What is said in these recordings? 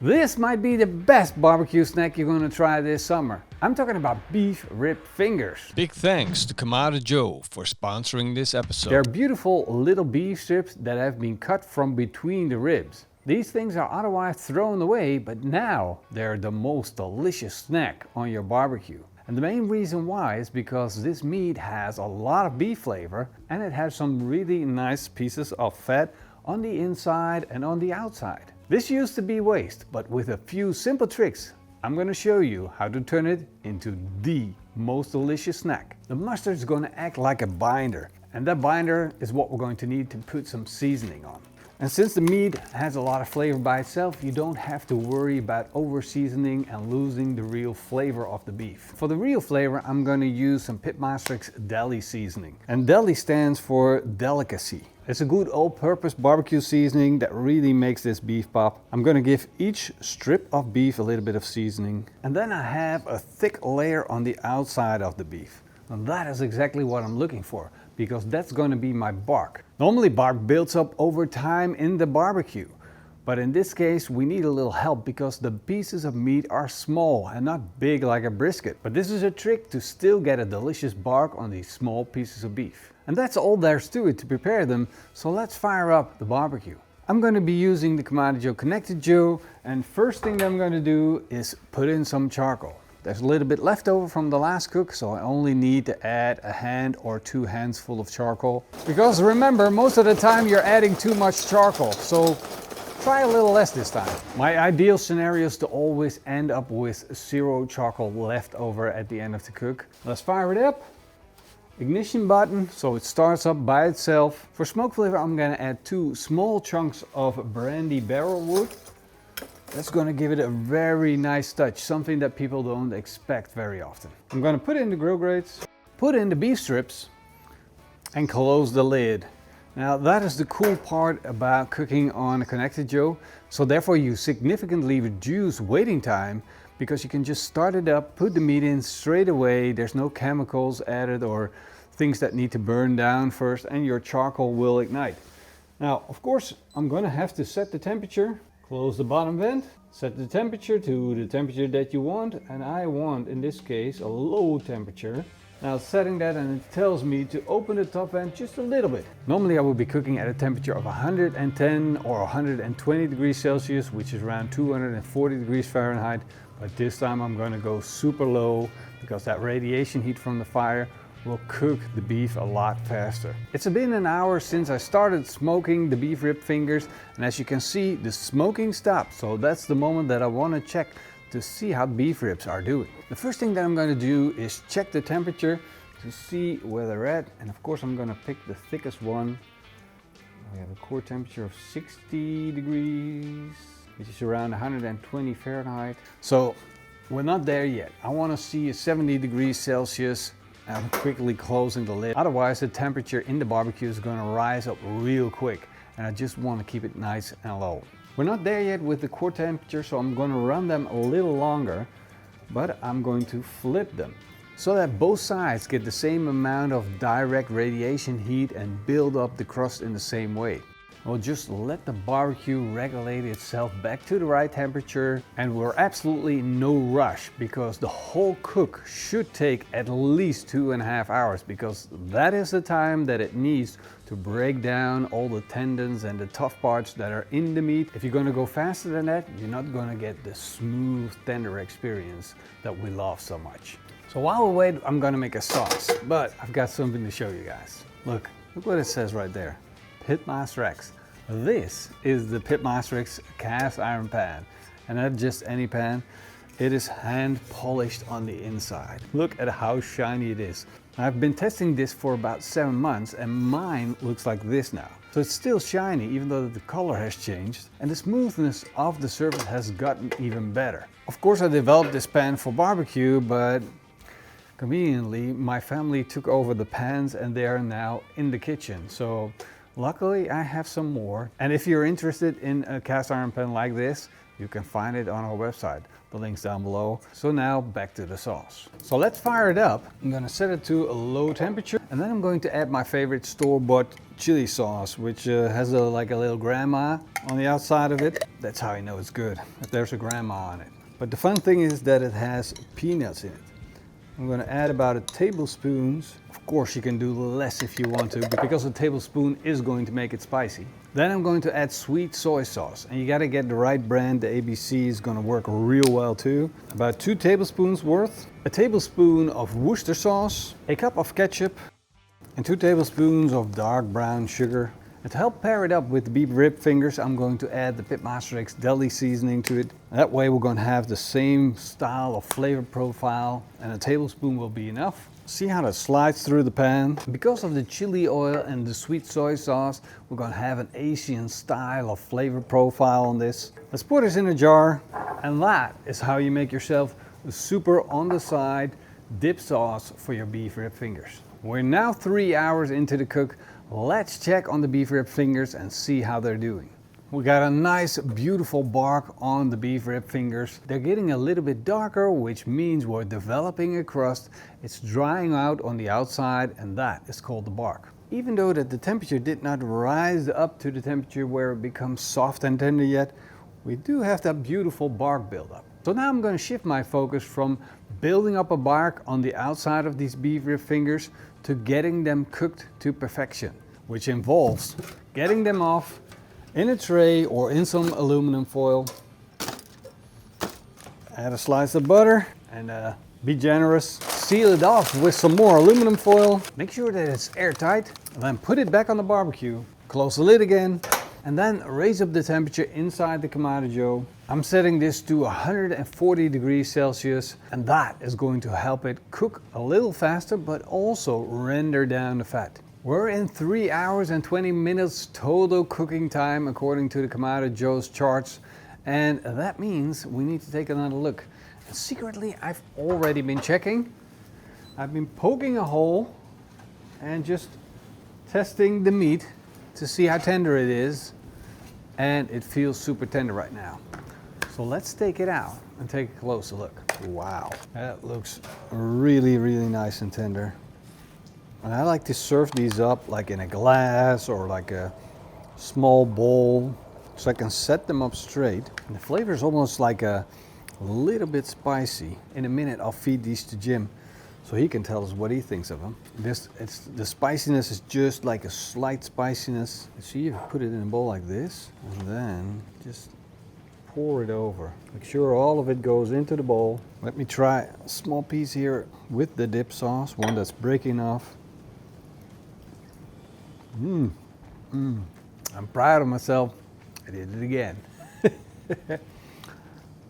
This might be the best barbecue snack you're gonna try this summer. I'm talking about beef rib fingers. Big thanks to Kamado Joe for sponsoring this episode. They're beautiful little beef strips that have been cut from between the ribs. These things are otherwise thrown away, but now they're the most delicious snack on your barbecue. And the main reason why is because this meat has a lot of beef flavor and it has some really nice pieces of fat on the inside and on the outside. This used to be waste, but with a few simple tricks, I'm going to show you how to turn it into the most delicious snack. The mustard is going to act like a binder, and that binder is what we're going to need to put some seasoning on. And since the meat has a lot of flavor by itself, you don't have to worry about over seasoning and losing the real flavor of the beef. For the real flavor, I'm going to use some PITMASTERX deli seasoning. And deli stands for delicacy. It's a good all-purpose barbecue seasoning that really makes this beef pop. I'm going to give each strip of beef a little bit of seasoning. And then I have a thick layer on the outside of the beef. And that is exactly what I'm looking for, because that's going to be my bark. Normally bark builds up over time in the barbecue. But in this case, we need a little help because the pieces of meat are small and not big like a brisket. But this is a trick to still get a delicious bark on these small pieces of beef. And that's all there's to it to prepare them, so let's fire up the barbecue. I'm going to be using the Kamado Joe Connected Joe, and first thing that I'm going to do is put in some charcoal. There's a little bit left over from the last cook, so I only need to add a hand or 2 hands full of charcoal. Because remember, most of the time you're adding too much charcoal, so try a little less this time. My ideal scenario is to always end up with 0 charcoal left over at the end of the cook. Let's fire it up. Ignition button, so it starts up by itself. For smoke flavor, I'm gonna add 2 small chunks of brandy barrel wood. That's gonna give it a very nice touch, something that people don't expect very often. I'm gonna put in the grill grates, put in the beef strips, and close the lid. Now that is the cool part about cooking on a Connected Joe, so therefore you significantly reduce waiting time because you can just start it up, put the meat in straight away, there's no chemicals added or things that need to burn down first, and your charcoal will ignite. Now of course I'm gonna have to set the temperature, close the bottom vent, set the temperature to the temperature that you want, and I want in this case a low temperature. Now setting that, and it tells me to open the top vent just a little bit. Normally I would be cooking at a temperature of 110 or 120 degrees Celsius, which is around 240 degrees Fahrenheit. But this time I'm going to go super low because that radiation heat from the fire will cook the beef a lot faster. It's been an hour since I started smoking the beef rib fingers, and as you can see the smoking stopped, so that's the moment that I want to check to see how beef ribs are doing. The first thing that I'm going to do is check the temperature to see where they're at, and of course I'm going to pick the thickest one. We have a core temperature of 60 degrees, which is around 120 Fahrenheit. So we're not there yet. I want to see a 70 degrees Celsius. I'm quickly closing the lid. Otherwise the temperature in the barbecue is going to rise up real quick, and I just want to keep it nice and low. We're not there yet with the core temperature, so I'm going to run them a little longer, but I'm going to flip them so that both sides get the same amount of direct radiation heat and build up the crust in the same way. We'll just let the barbecue regulate itself back to the right temperature, and we're absolutely no rush because the whole cook should take at least 2.5 hours, because that is the time that it needs to break down all the tendons and the tough parts that are in the meat. If you're going to go faster than that, you're not going to get the smooth, tender experience that we love so much. So while we wait, I'm going to make a sauce, but I've got something to show you guys. Look what it says right there. PITMASTERX. This is the PITMASTERX cast iron pan, and not just any pan. It is hand polished on the inside. Look at how shiny it is. I've been testing this for about 7 months, and mine looks like this now. So it's still shiny even though the color has changed, and the smoothness of the surface has gotten even better. Of course I developed this pan for barbecue, but conveniently my family took over the pans and they are now in the kitchen. So luckily I have some more, and if you're interested in a cast iron pan like this, you can find it on our website. The link's down below. So now back to the sauce. So let's fire it up. I'm gonna set it to a low temperature, and then I'm going to add my favorite store-bought chili sauce, which has like a little grandma on the outside of it. That's how I know it's good, if there's a grandma on it. But the fun thing is that it has peanuts in it. I'm going to add about a tablespoon. Of course you can do less if you want to, because a tablespoon is going to make it spicy. Then I'm going to add sweet soy sauce, and you got to get the right brand. The ABC is going to work real well too. About 2 tablespoons worth, a tablespoon of Worcester sauce, a cup of ketchup, and 2 tablespoons of dark brown sugar. And to help pair it up with the beef rib fingers, I'm going to add the PITMASTERX deli seasoning to it. That way we're going to have the same style of flavor profile, and a tablespoon will be enough. See how that slides through the pan? Because of the chili oil and the sweet soy sauce, we're going to have an Asian style of flavor profile on this. Let's put this in a jar, and that is how you make yourself a super on the side dip sauce for your beef rib fingers. We're now 3 hours into the cook. Let's check on the beef rib fingers and see how they're doing. We got a nice beautiful bark on the beef rib fingers. They're getting a little bit darker, which means we're developing a crust. It's drying out on the outside, and that is called the bark. Even though that the temperature did not rise up to the temperature where it becomes soft and tender yet, we do have that beautiful bark buildup. So now I'm going to shift my focus from building up a bark on the outside of these beef rib fingers to getting them cooked to perfection, which involves getting them off in a tray or in some aluminum foil. Add a slice of butter and be generous. Seal it off with some more aluminum foil. Make sure that it's airtight, and then put it back on the barbecue. Close the lid again, and then raise up the temperature inside the Kamado Joe. I'm setting this to 140 degrees Celsius, and that is going to help it cook a little faster, but also render down the fat. We're in 3 hours and 20 minutes total cooking time according to the Kamado Joe's charts, and that means we need to take another look. And secretly, I've already been checking. I've been poking a hole and just testing the meat to see how tender it is, and it feels super tender right now. So let's take it out and take a closer look. Wow, that looks really, really nice and tender. And I like to serve these up like in a glass or like a small bowl, so I can set them up straight. And the flavor is almost like a little bit spicy. In a minute I'll feed these to Jim, so he can tell us what he thinks of them. The spiciness is just like a slight spiciness. See, you put it in a bowl like this, and then just pour it over. Make sure all of it goes into the bowl. Let me try a small piece here with the dip sauce, one that's breaking off. I'm proud of myself. I did it again.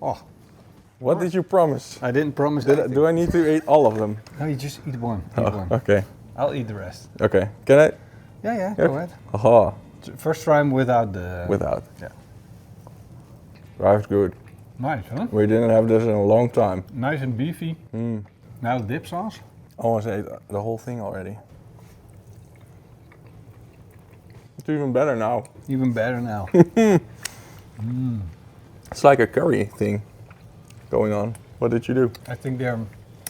Oh. What did you promise? I didn't promise. Do I need to eat all of them? No, you just eat one. Okay. I'll eat the rest. Okay. Can I? Yeah, go ahead. Aha. First time without the... Without. Yeah. That's good. Nice, huh? We didn't have this in a long time. Nice and beefy. Now the dip sauce. I almost ate the whole thing already. It's even better now. Even better now. It's like a curry thing going on. What did you do? I think there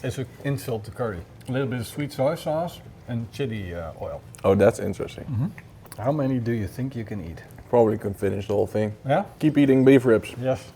is an insult to curry. A little bit of sweet soy sauce and chili oil. Oh, that's interesting. How many do you think you can eat? Probably can finish the whole thing. Yeah? Keep eating beef ribs. Yes.